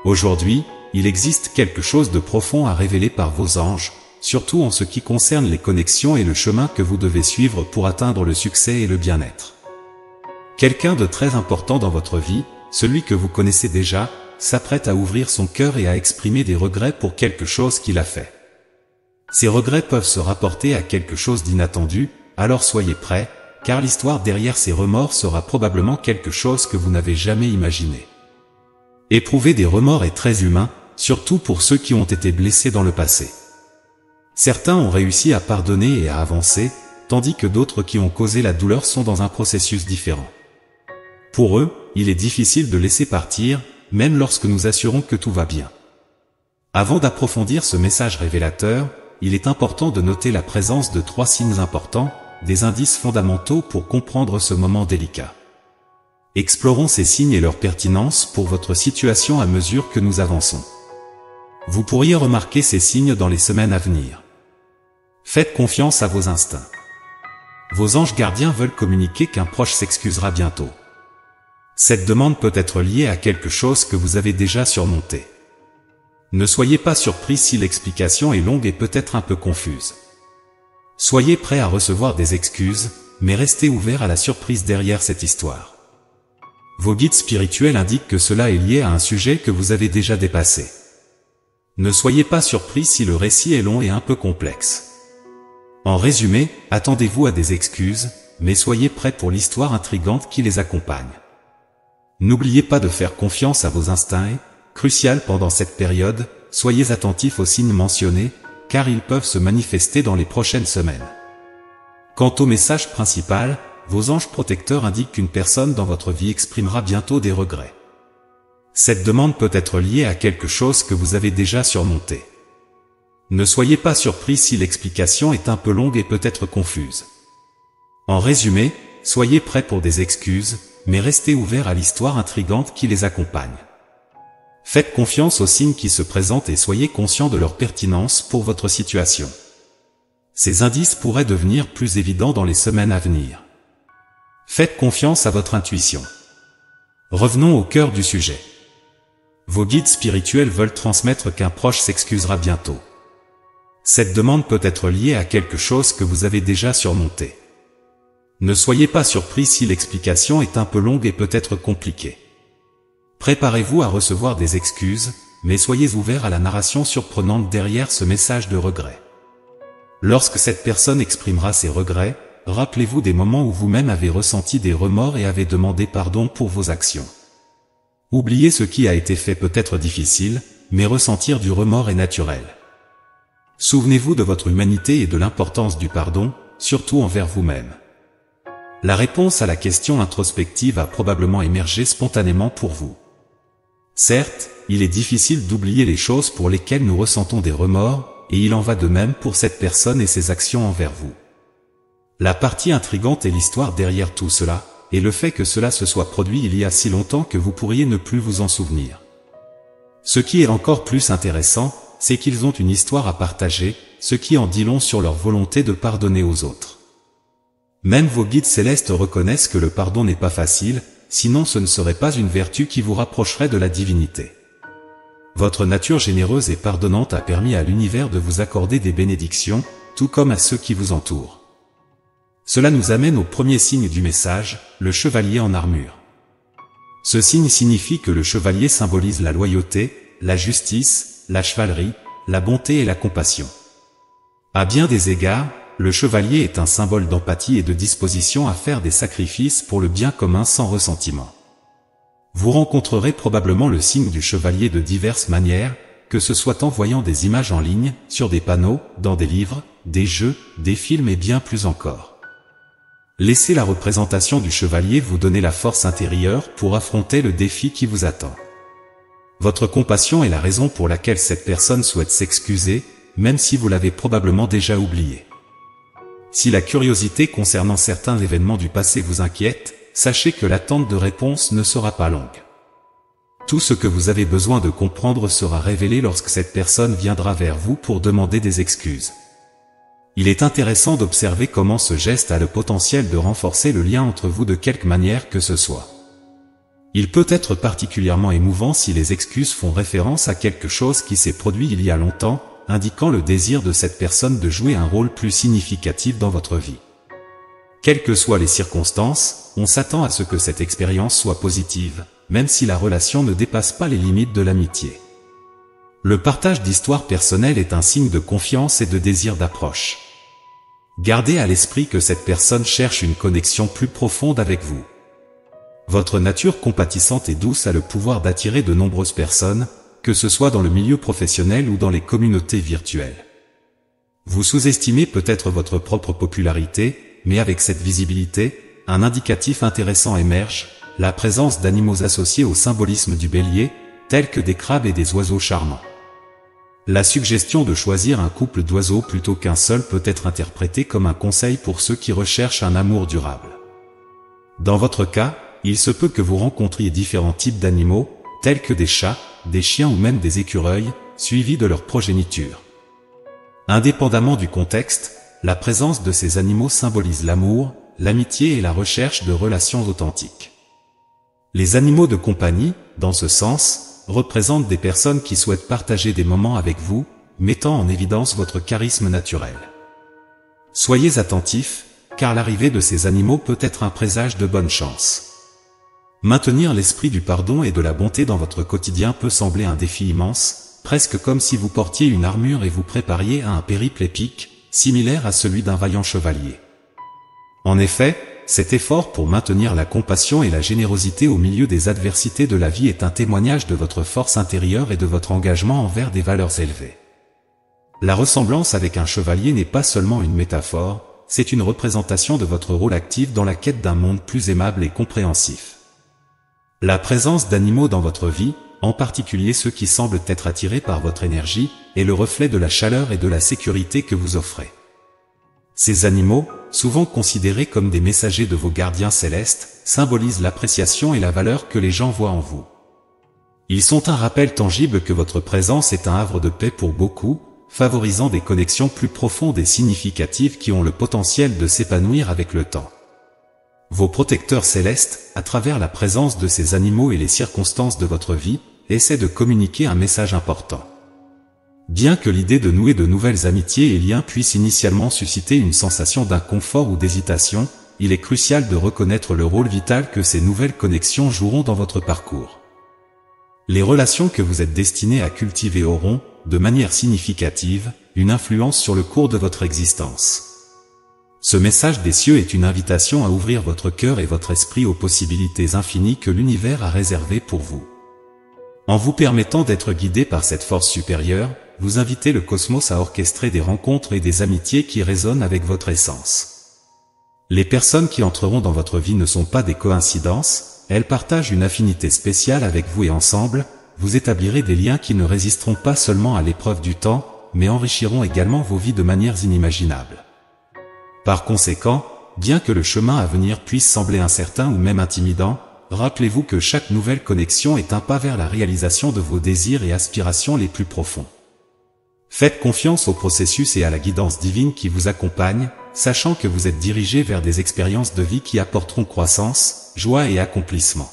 Aujourd'hui, il existe quelque chose de profond à révéler par vos anges, surtout en ce qui concerne les connexions et le chemin que vous devez suivre pour atteindre le succès et le bien-être. Quelqu'un de très important dans votre vie, celui que vous connaissez déjà, s'apprête à ouvrir son cœur et à exprimer des regrets pour quelque chose qu'il a fait. Ces regrets peuvent se rapporter à quelque chose d'inattendu, alors soyez prêts, car l'histoire derrière ces remords sera probablement quelque chose que vous n'avez jamais imaginé. Éprouver des remords est très humain, surtout pour ceux qui ont été blessés dans le passé. Certains ont réussi à pardonner et à avancer, tandis que d'autres qui ont causé la douleur sont dans un processus différent. Pour eux, il est difficile de laisser partir, même lorsque nous assurons que tout va bien. Avant d'approfondir ce message révélateur, il est important de noter la présence de 3 signes importants, des indices fondamentaux pour comprendre ce moment délicat. Explorons ces signes et leur pertinence pour votre situation à mesure que nous avançons. Vous pourriez remarquer ces signes dans les semaines à venir. Faites confiance à vos instincts. Vos anges gardiens veulent communiquer qu'un proche s'excusera bientôt. Cette demande peut être liée à quelque chose que vous avez déjà surmonté. Ne soyez pas surpris si l'explication est longue et peut-être un peu confuse. Soyez prêt à recevoir des excuses, mais restez ouvert à la surprise derrière cette histoire. Vos guides spirituels indiquent que cela est lié à un sujet que vous avez déjà dépassé. Ne soyez pas surpris si le récit est long et un peu complexe. En résumé, attendez-vous à des excuses, mais soyez prêts pour l'histoire intrigante qui les accompagne. N'oubliez pas de faire confiance à vos instincts et, crucial pendant cette période, soyez attentifs aux signes mentionnés, car ils peuvent se manifester dans les prochaines semaines. Quant au message principal, vos anges protecteurs indiquent qu'une personne dans votre vie exprimera bientôt des regrets. Cette demande peut être liée à quelque chose que vous avez déjà surmonté. Ne soyez pas surpris si l'explication est un peu longue et peut être confuse. En résumé, soyez prêts pour des excuses, mais restez ouverts à l'histoire intrigante qui les accompagne. Faites confiance aux signes qui se présentent et soyez conscients de leur pertinence pour votre situation. Ces indices pourraient devenir plus évidents dans les semaines à venir. Faites confiance à votre intuition. Revenons au cœur du sujet. Vos guides spirituels veulent transmettre qu'un proche s'excusera bientôt. Cette demande peut être liée à quelque chose que vous avez déjà surmonté. Ne soyez pas surpris si l'explication est un peu longue et peut être compliquée. Préparez-vous à recevoir des excuses, mais soyez ouverts à la narration surprenante derrière ce message de regret. Lorsque cette personne exprimera ses regrets, rappelez-vous des moments où vous-même avez ressenti des remords et avez demandé pardon pour vos actions. Oublier ce qui a été fait peut être difficile, mais ressentir du remords est naturel. Souvenez-vous de votre humanité et de l'importance du pardon, surtout envers vous-même. La réponse à la question introspective a probablement émergé spontanément pour vous. Certes, il est difficile d'oublier les choses pour lesquelles nous ressentons des remords, et il en va de même pour cette personne et ses actions envers vous. La partie intrigante est l'histoire derrière tout cela, et le fait que cela se soit produit il y a si longtemps que vous pourriez ne plus vous en souvenir. Ce qui est encore plus intéressant, c'est qu'ils ont une histoire à partager, ce qui en dit long sur leur volonté de pardonner aux autres. Même vos guides célestes reconnaissent que le pardon n'est pas facile, sinon ce ne serait pas une vertu qui vous rapprocherait de la divinité. Votre nature généreuse et pardonnante a permis à l'univers de vous accorder des bénédictions, tout comme à ceux qui vous entourent. Cela nous amène au premier signe du message, le chevalier en armure. Ce signe signifie que le chevalier symbolise la loyauté, la justice, la chevalerie, la bonté et la compassion. À bien des égards, le chevalier est un symbole d'empathie et de disposition à faire des sacrifices pour le bien commun sans ressentiment. Vous rencontrerez probablement le signe du chevalier de diverses manières, que ce soit en voyant des images en ligne, sur des panneaux, dans des livres, des jeux, des films et bien plus encore. Laissez la représentation du chevalier vous donner la force intérieure pour affronter le défi qui vous attend. Votre compassion est la raison pour laquelle cette personne souhaite s'excuser, même si vous l'avez probablement déjà oublié. Si la curiosité concernant certains événements du passé vous inquiète, sachez que l'attente de réponse ne sera pas longue. Tout ce que vous avez besoin de comprendre sera révélé lorsque cette personne viendra vers vous pour demander des excuses. Il est intéressant d'observer comment ce geste a le potentiel de renforcer le lien entre vous de quelque manière que ce soit. Il peut être particulièrement émouvant si les excuses font référence à quelque chose qui s'est produit il y a longtemps, indiquant le désir de cette personne de jouer un rôle plus significatif dans votre vie. Quelles que soient les circonstances, on s'attend à ce que cette expérience soit positive, même si la relation ne dépasse pas les limites de l'amitié. Le partage d'histoires personnelles est un signe de confiance et de désir d'approche. Gardez à l'esprit que cette personne cherche une connexion plus profonde avec vous. Votre nature compatissante et douce a le pouvoir d'attirer de nombreuses personnes, que ce soit dans le milieu professionnel ou dans les communautés virtuelles. Vous sous-estimez peut-être votre propre popularité, mais avec cette visibilité, un indicatif intéressant émerge, la présence d'animaux associés au symbolisme du bélier, tels que des crabes et des oiseaux charmants. La suggestion de choisir un couple d'oiseaux plutôt qu'un seul peut être interprétée comme un conseil pour ceux qui recherchent un amour durable. Dans votre cas, il se peut que vous rencontriez différents types d'animaux, tels que des chats, des chiens ou même des écureuils, suivis de leur progéniture. Indépendamment du contexte, la présence de ces animaux symbolise l'amour, l'amitié et la recherche de relations authentiques. Les animaux de compagnie, dans ce sens, représentent des personnes qui souhaitent partager des moments avec vous, mettant en évidence votre charisme naturel. Soyez attentifs, car l'arrivée de ces animaux peut être un présage de bonne chance. Maintenir l'esprit du pardon et de la bonté dans votre quotidien peut sembler un défi immense, presque comme si vous portiez une armure et vous prépariez à un périple épique, similaire à celui d'un vaillant chevalier. En effet, cet effort pour maintenir la compassion et la générosité au milieu des adversités de la vie est un témoignage de votre force intérieure et de votre engagement envers des valeurs élevées. La ressemblance avec un chevalier n'est pas seulement une métaphore, c'est une représentation de votre rôle actif dans la quête d'un monde plus aimable et compréhensif. La présence d'animaux dans votre vie, en particulier ceux qui semblent être attirés par votre énergie, est le reflet de la chaleur et de la sécurité que vous offrez. Ces animaux, souvent considérés comme des messagers de vos gardiens célestes, symbolisent l'appréciation et la valeur que les gens voient en vous. Ils sont un rappel tangible que votre présence est un havre de paix pour beaucoup, favorisant des connexions plus profondes et significatives qui ont le potentiel de s'épanouir avec le temps. Vos protecteurs célestes, à travers la présence de ces animaux et les circonstances de votre vie, essaient de communiquer un message important. Bien que l'idée de nouer de nouvelles amitiés et liens puisse initialement susciter une sensation d'inconfort ou d'hésitation, il est crucial de reconnaître le rôle vital que ces nouvelles connexions joueront dans votre parcours. Les relations que vous êtes destinés à cultiver auront, de manière significative, une influence sur le cours de votre existence. Ce message des cieux est une invitation à ouvrir votre cœur et votre esprit aux possibilités infinies que l'univers a réservées pour vous. En vous permettant d'être guidé par cette force supérieure, vous invitez le cosmos à orchestrer des rencontres et des amitiés qui résonnent avec votre essence. Les personnes qui entreront dans votre vie ne sont pas des coïncidences, elles partagent une affinité spéciale avec vous et ensemble, vous établirez des liens qui ne résisteront pas seulement à l'épreuve du temps, mais enrichiront également vos vies de manières inimaginables. Par conséquent, bien que le chemin à venir puisse sembler incertain ou même intimidant, rappelez-vous que chaque nouvelle connexion est un pas vers la réalisation de vos désirs et aspirations les plus profonds. Faites confiance au processus et à la guidance divine qui vous accompagne, sachant que vous êtes dirigé vers des expériences de vie qui apporteront croissance, joie et accomplissement.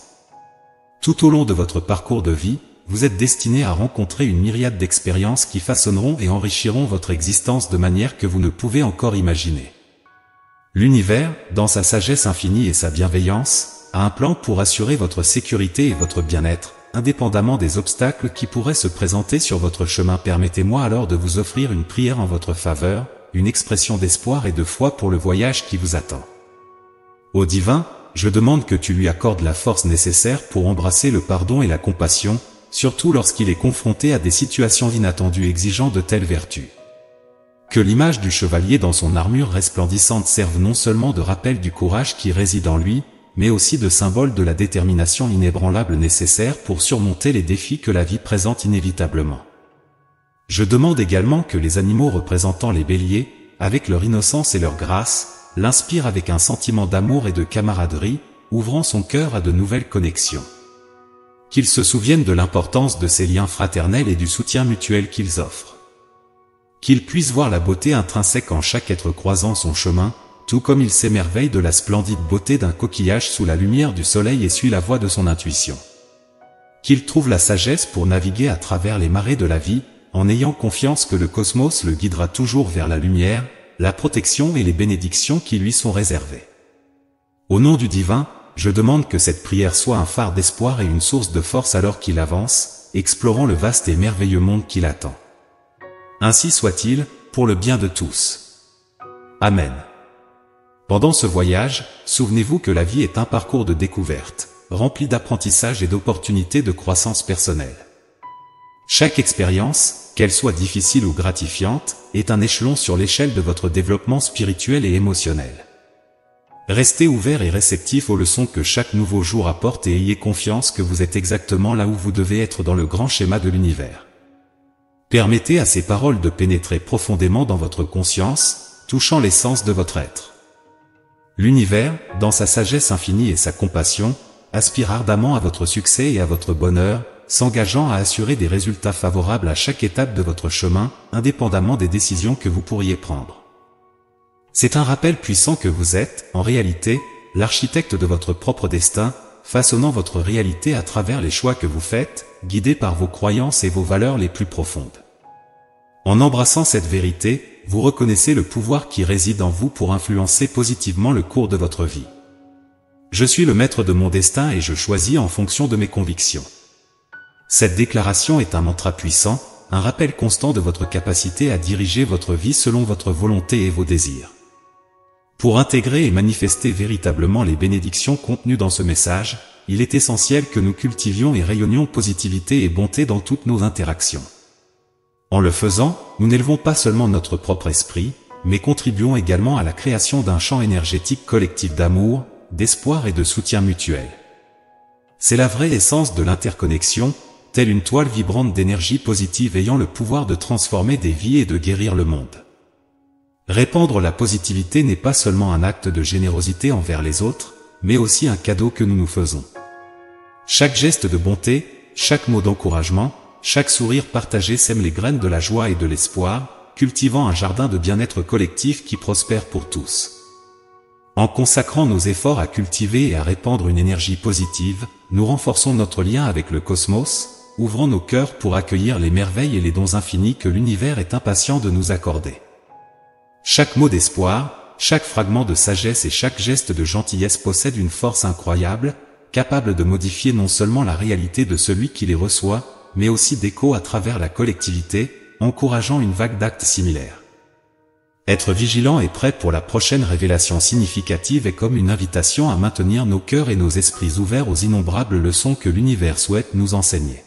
Tout au long de votre parcours de vie, vous êtes destiné à rencontrer une myriade d'expériences qui façonneront et enrichiront votre existence de manière que vous ne pouvez encore imaginer. L'univers, dans sa sagesse infinie et sa bienveillance, a un plan pour assurer votre sécurité et votre bien-être, indépendamment des obstacles qui pourraient se présenter sur votre chemin. Permettez-moi alors de vous offrir une prière en votre faveur, une expression d'espoir et de foi pour le voyage qui vous attend. Ô Divin, je demande que tu lui accordes la force nécessaire pour embrasser le pardon et la compassion, surtout lorsqu'il est confronté à des situations inattendues exigeant de telles vertus. Que l'image du chevalier dans son armure resplendissante serve non seulement de rappel du courage qui réside en lui, mais aussi de symbole de la détermination inébranlable nécessaire pour surmonter les défis que la vie présente inévitablement. Je demande également que les animaux représentant les béliers, avec leur innocence et leur grâce, l'inspirent avec un sentiment d'amour et de camaraderie, ouvrant son cœur à de nouvelles connexions. Qu'ils se souviennent de l'importance de ces liens fraternels et du soutien mutuel qu'ils offrent. Qu'ils puissent voir la beauté intrinsèque en chaque être croisant son chemin, tout comme il s'émerveille de la splendide beauté d'un coquillage sous la lumière du soleil et suit la voie de son intuition. Qu'il trouve la sagesse pour naviguer à travers les marées de la vie, en ayant confiance que le cosmos le guidera toujours vers la lumière, la protection et les bénédictions qui lui sont réservées. Au nom du divin, je demande que cette prière soit un phare d'espoir et une source de force alors qu'il avance, explorant le vaste et merveilleux monde qui l'attend. Ainsi soit-il, pour le bien de tous. Amen. Pendant ce voyage, souvenez-vous que la vie est un parcours de découverte, rempli d'apprentissage et d'opportunités de croissance personnelle. Chaque expérience, qu'elle soit difficile ou gratifiante, est un échelon sur l'échelle de votre développement spirituel et émotionnel. Restez ouvert et réceptif aux leçons que chaque nouveau jour apporte et ayez confiance que vous êtes exactement là où vous devez être dans le grand schéma de l'univers. Permettez à ces paroles de pénétrer profondément dans votre conscience, touchant l'essence de votre être. L'univers, dans sa sagesse infinie et sa compassion, aspire ardemment à votre succès et à votre bonheur, s'engageant à assurer des résultats favorables à chaque étape de votre chemin, indépendamment des décisions que vous pourriez prendre. C'est un rappel puissant que vous êtes, en réalité, l'architecte de votre propre destin, façonnant votre réalité à travers les choix que vous faites, guidé par vos croyances et vos valeurs les plus profondes. En embrassant cette vérité, vous reconnaissez le pouvoir qui réside en vous pour influencer positivement le cours de votre vie. Je suis le maître de mon destin et je choisis en fonction de mes convictions. Cette déclaration est un mantra puissant, un rappel constant de votre capacité à diriger votre vie selon votre volonté et vos désirs. Pour intégrer et manifester véritablement les bénédictions contenues dans ce message, il est essentiel que nous cultivions et rayonnions positivité et bonté dans toutes nos interactions. En le faisant, nous n'élevons pas seulement notre propre esprit, mais contribuons également à la création d'un champ énergétique collectif d'amour, d'espoir et de soutien mutuel. C'est la vraie essence de l'interconnexion, telle une toile vibrante d'énergie positive ayant le pouvoir de transformer des vies et de guérir le monde. Répandre la positivité n'est pas seulement un acte de générosité envers les autres, mais aussi un cadeau que nous nous faisons. Chaque geste de bonté, chaque mot d'encouragement, chaque sourire partagé sème les graines de la joie et de l'espoir, cultivant un jardin de bien-être collectif qui prospère pour tous. En consacrant nos efforts à cultiver et à répandre une énergie positive, nous renforçons notre lien avec le cosmos, ouvrant nos cœurs pour accueillir les merveilles et les dons infinis que l'univers est impatient de nous accorder. Chaque mot d'espoir, chaque fragment de sagesse et chaque geste de gentillesse possède une force incroyable, capable de modifier non seulement la réalité de celui qui les reçoit, mais aussi d'écho à travers la collectivité, encourageant une vague d'actes similaires. Être vigilant et prêt pour la prochaine révélation significative est comme une invitation à maintenir nos cœurs et nos esprits ouverts aux innombrables leçons que l'univers souhaite nous enseigner.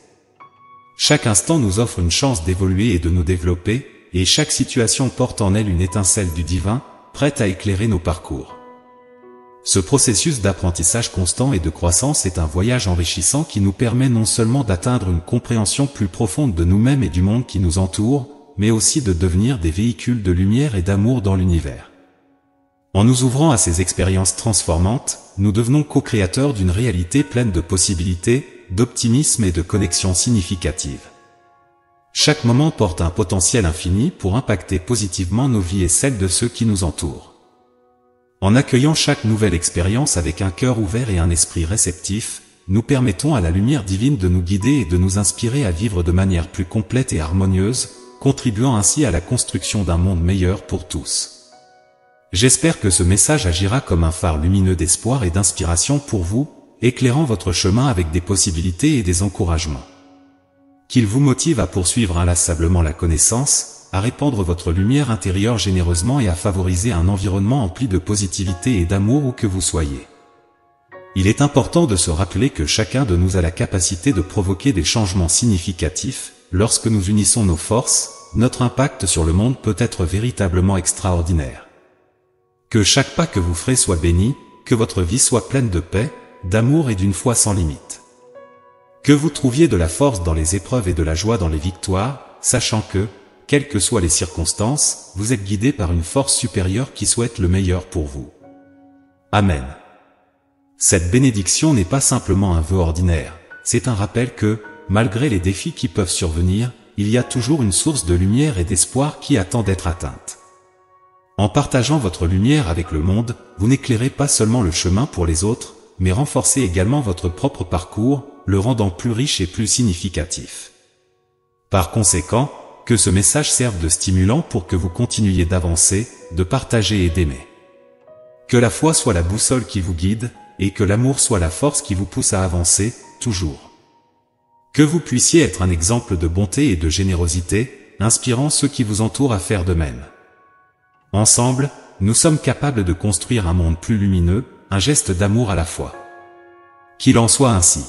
Chaque instant nous offre une chance d'évoluer et de nous développer, et chaque situation porte en elle une étincelle du divin, prête à éclairer nos parcours. Ce processus d'apprentissage constant et de croissance est un voyage enrichissant qui nous permet non seulement d'atteindre une compréhension plus profonde de nous-mêmes et du monde qui nous entoure, mais aussi de devenir des véhicules de lumière et d'amour dans l'univers. En nous ouvrant à ces expériences transformantes, nous devenons co-créateurs d'une réalité pleine de possibilités, d'optimisme et de connexions significatives. Chaque moment porte un potentiel infini pour impacter positivement nos vies et celles de ceux qui nous entourent. En accueillant chaque nouvelle expérience avec un cœur ouvert et un esprit réceptif, nous permettons à la lumière divine de nous guider et de nous inspirer à vivre de manière plus complète et harmonieuse, contribuant ainsi à la construction d'un monde meilleur pour tous. J'espère que ce message agira comme un phare lumineux d'espoir et d'inspiration pour vous, éclairant votre chemin avec des possibilités et des encouragements. Qu'il vous motive à poursuivre inlassablement la connaissance, à répandre votre lumière intérieure généreusement et à favoriser un environnement empli de positivité et d'amour où que vous soyez. Il est important de se rappeler que chacun de nous a la capacité de provoquer des changements significatifs. Lorsque nous unissons nos forces, notre impact sur le monde peut être véritablement extraordinaire. Que chaque pas que vous ferez soit béni, que votre vie soit pleine de paix, d'amour et d'une foi sans limite. Que vous trouviez de la force dans les épreuves et de la joie dans les victoires, sachant que, quelles que soient les circonstances, vous êtes guidé par une force supérieure qui souhaite le meilleur pour vous. Amen. Cette bénédiction n'est pas simplement un vœu ordinaire, c'est un rappel que, malgré les défis qui peuvent survenir, il y a toujours une source de lumière et d'espoir qui attend d'être atteinte. En partageant votre lumière avec le monde, vous n'éclairez pas seulement le chemin pour les autres, mais renforcez également votre propre parcours, le rendant plus riche et plus significatif. Par conséquent, que ce message serve de stimulant pour que vous continuiez d'avancer, de partager et d'aimer. Que la foi soit la boussole qui vous guide, et que l'amour soit la force qui vous pousse à avancer, toujours. Que vous puissiez être un exemple de bonté et de générosité, inspirant ceux qui vous entourent à faire de même. Ensemble, nous sommes capables de construire un monde plus lumineux, un geste d'amour à la fois. Qu'il en soit ainsi.